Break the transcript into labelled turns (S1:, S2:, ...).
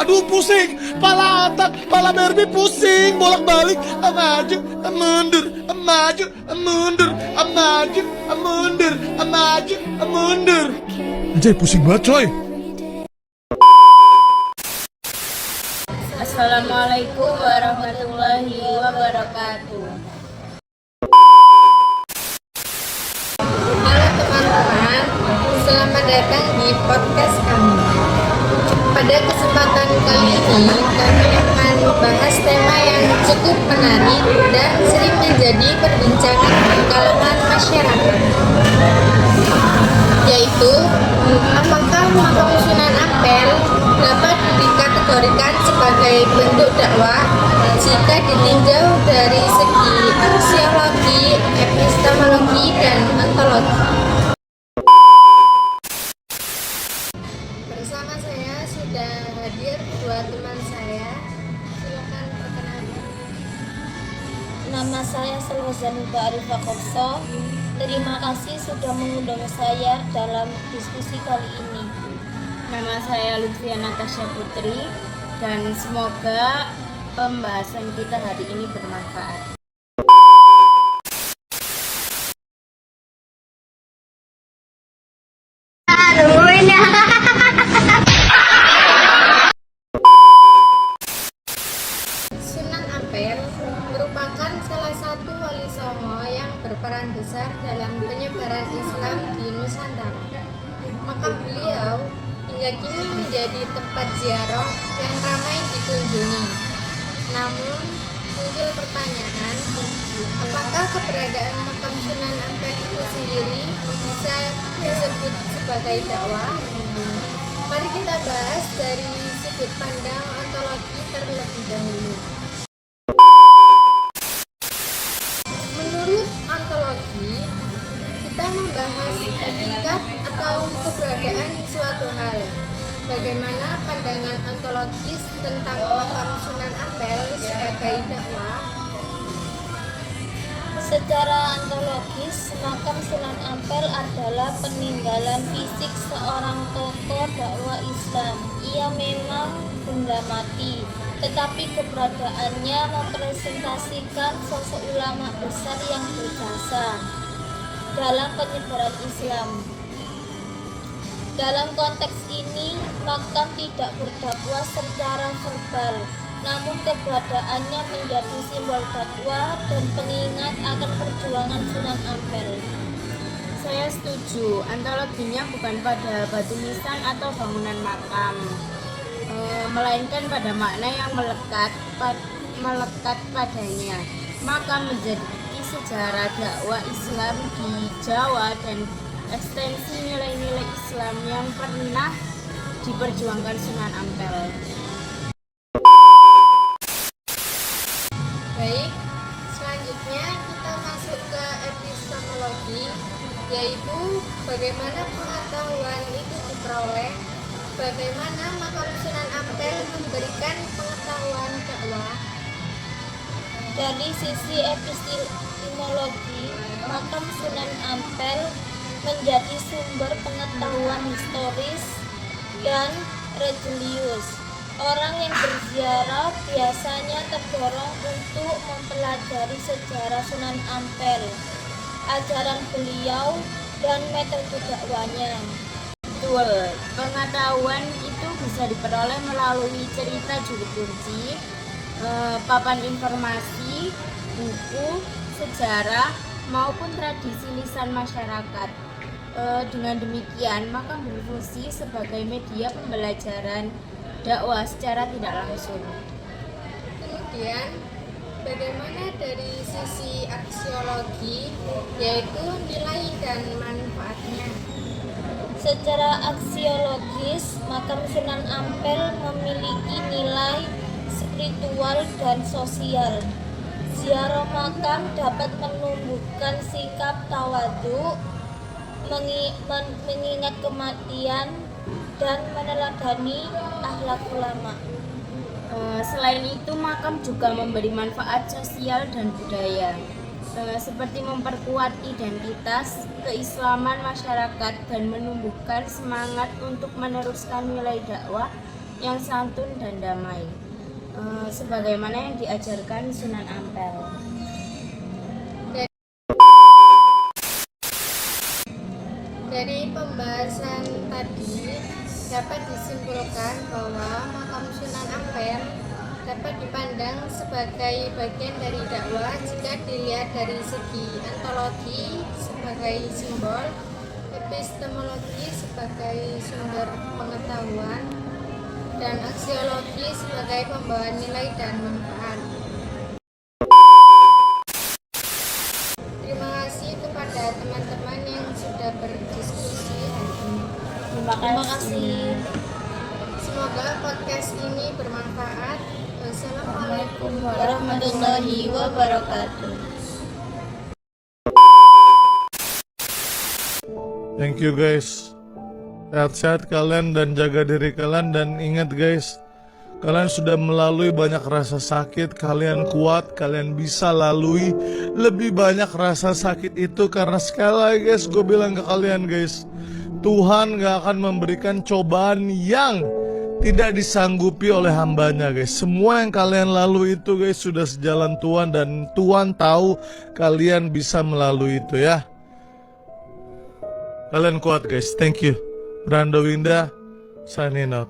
S1: Aduh pusing, pala otak, pala Barbie pusing, bolak-balik, maju, mundur, maju, mundur, maju, mundur, maju, mundur. Anjay pusing banget coy.
S2: Assalamualaikum warahmatullahi wabarakatuh. Halo teman-teman, selamat datang di podcast kami. Pada kesempatan kali ini, kami akan membahas tema yang cukup menarik dan sering menjadi perbincangan di kalangan masyarakat, yaitu apakah makam Sunan Ampel dapat dikategorikan sebagai bentuk dakwah jika ditinjau dari segi aksiologi, epistemologi, dan ontologi. Bersama saya sudah hadir dua teman saya. Silakan perkenalkan.
S3: Nama saya Selvazanita Arifah Kopso. Terima kasih sudah mengundang saya dalam diskusi kali ini.
S2: Nama saya Lutfia Natasha Putri, dan semoga pembahasan kita hari ini bermanfaat. Sunan Ampel merupakan salah satu wali songo yang berperan besar dalam penyebaran Islam di Nusantara. Makam beliau hingga kini menjadi tempat ziarah yang ramai dikunjungi. Namun, muncul pertanyaan, apakah keberadaan makam Sunan Ampel itu sendiri bisa disebut sebagai dakwah? Mari kita bahas dari sudut pandang ontologi terlebih dahulu. Menurut ontologi, kita membahas hakikat atau keberadaan suatu hal. Bagaimana pandangan ontologis tentang makam Sunan Ampel sebagai dakwah?
S3: Secara ontologis, makam Sunan Ampel adalah peninggalan fisik seorang tokoh dakwah Islam. Ia memang benda mati, tetapi keberadaannya merepresentasikan sosok ulama besar yang berjasa dalam penyebaran Islam. Dalam konteks ini, makam tidak berdakwah secara verbal, namun keberadaannya menjadi simbol dakwah dan pengingat akan perjuangan Sunan Ampel.
S2: Saya setuju, ontologinya bukan pada batu nisan atau bangunan makam, melainkan pada makna yang melekat padanya. Makam menjadi sejarah dakwah Islam di Jawa dan ekstensi nilai-nilai Islam yang pernah diperjuangkan Sunan Ampel.
S3: Baik, selanjutnya kita masuk ke epistemologi, yaitu bagaimana pengetahuan itu diperoleh, bagaimana makam Sunan Ampel memberikan pengetahuan dakwah. Dari sisi epistemologi, makam Sunan Ampel menjadi sumber pengetahuan historis dan religius. Orang yang berziarah biasanya terdorong untuk mempelajari sejarah Sunan Ampel, ajaran beliau, dan metode dakwahnya.
S2: Betul, pengetahuan itu bisa diperoleh melalui cerita juru kunci, papan informasi, buku, sejarah, maupun tradisi lisan masyarakat. Dengan demikian, makam berfungsi sebagai media pembelajaran dakwah secara tidak langsung.
S3: Kemudian, bagaimana dari sisi aksiologi, yaitu nilai dan manfaatnya? Secara aksiologis, makam Sunan Ampel memiliki nilai spiritual dan sosial. Ziarah makam dapat menumbuhkan sikap tawadhu, mengingat kematian, dan meneladani akhlak ulama.
S2: Selain itu, makam juga memberi manfaat sosial dan budaya, seperti memperkuat identitas keislaman masyarakat dan menumbuhkan semangat untuk meneruskan nilai dakwah
S4: yang santun dan damai, sebagaimana yang diajarkan Sunan Ampel.
S2: Dari pembahasan tadi dapat disimpulkan bahwa makam Sunan Ampel dapat dipandang sebagai bagian dari dakwah jika dilihat dari segi ontologi sebagai simbol, epistemologi sebagai sumber pengetahuan, dan aksiologi sebagai pembawa nilai dan manfaat. Terima kasih kepada teman-teman yang sudah berdiskusi hari ini.
S3: Terima kasih.
S2: Semoga podcast ini bermanfaat. Wassalamualaikum
S3: Warahmatullahi wabarakatuh.
S1: Thank you guys. Sehat-sehat kalian dan jaga diri kalian. Dan ingat guys, kalian sudah melalui banyak rasa sakit. Kalian kuat, kalian bisa lalui lebih banyak rasa sakit itu. Karena sekali lagi guys, gue bilang ke kalian guys, Tuhan gak akan memberikan cobaan yang tidak disanggupi oleh hambanya guys. Semua yang kalian lalui itu guys sudah sejalan Tuhan. Dan Tuhan tahu kalian bisa melalui itu ya. Kalian kuat guys. Thank you. Brando Winda signing out.